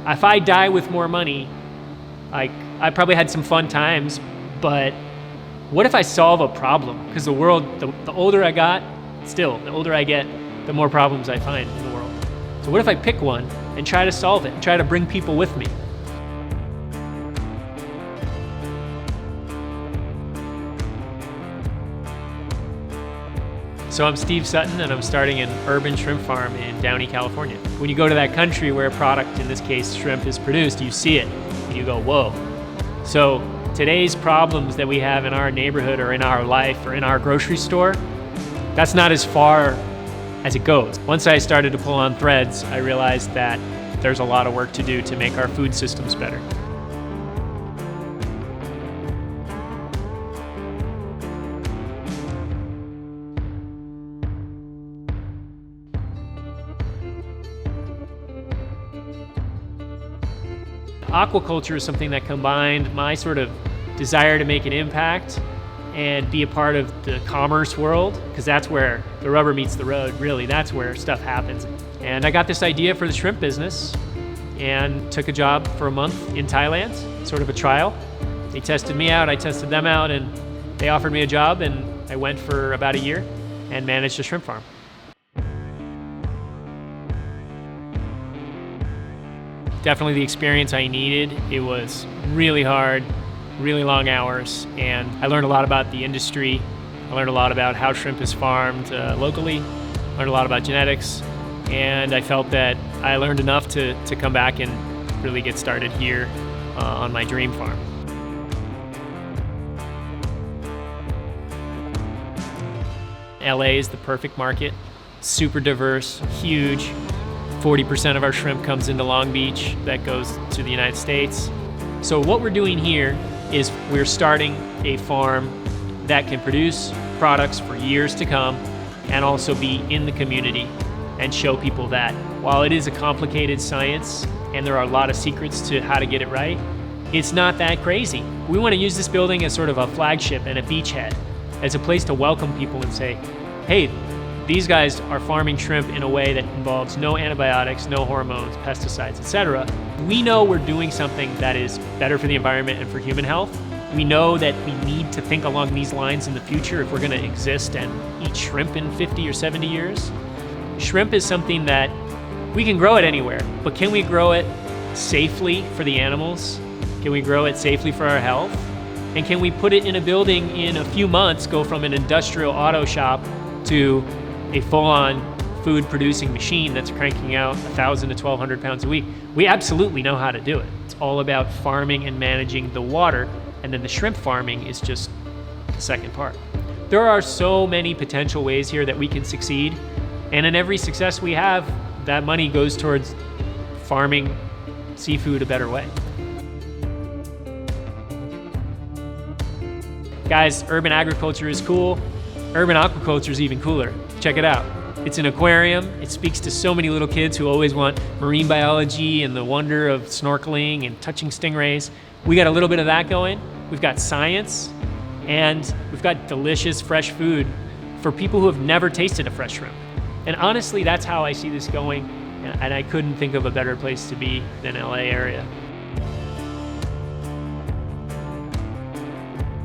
If I die with more money, like, I probably had some fun times, but what if I solve a problem? Because the world, the older I got, still, the older I get, the more problems I find in the world. So what if I pick one and try to solve it and try to bring people with me? So I'm Steve Sutton, and I'm starting an urban shrimp farm in Downey, California. When you go to that country where a product, in this case shrimp, is produced, you see it and you go, whoa. So today's problems that we have in our neighborhood or in our life or in our grocery store, that's not as far as it goes. Once I started to pull on threads, I realized that there's a lot of work to do to make our food systems better. Aquaculture is something that combined my sort of desire to make an impact and be a part of the commerce world, because that's where the rubber meets the road, really. That's where stuff happens. And I got this idea for the shrimp business and took a job for a month in Thailand, sort of a trial. They tested me out, I tested them out, and they offered me a job, and I went for about a year and managed a shrimp farm. Definitely the experience I needed. It was really hard, really long hours, and I learned a lot about the industry. I learned a lot about how shrimp is farmed locally, learned a lot about genetics, and I felt that I learned enough to come back and really get started here on my dream farm. LA is the perfect market, super diverse, huge. 40% of our shrimp comes into Long Beach that goes to the United States. So what we're doing here is we're starting a farm that can produce products for years to come and also be in the community and show people that while it is a complicated science and there are a lot of secrets to how to get it right, it's not that crazy. We want to use this building as sort of a flagship and a beachhead, as a place to welcome people and say, hey, these guys are farming shrimp in a way that involves no antibiotics, no hormones, pesticides, etc. We know we're doing something that is better for the environment and for human health. We know that we need to think along these lines in the future if we're going to exist and eat shrimp in 50 or 70 years. Shrimp is something that we can grow it anywhere, but can we grow it safely for the animals? Can we grow it safely for our health? And can we put it in a building in a few months, go from an industrial auto shop to a full-on food-producing machine that's cranking out 1,000 to 1,200 pounds a week? We absolutely know how to do it. It's all about farming and managing the water, and then the shrimp farming is just the second part. There are so many potential ways here that we can succeed, and in every success we have, that money goes towards farming seafood a better way. Guys, urban agriculture is cool. Urban aquaculture is even cooler. Check it out. It's an aquarium. It speaks to so many little kids who always want marine biology and the wonder of snorkeling and touching stingrays. We got a little bit of that going. We've got science, and we've got delicious fresh food for people who have never tasted a fresh shrimp. And honestly, that's how I see this going, and I couldn't think of a better place to be than LA area.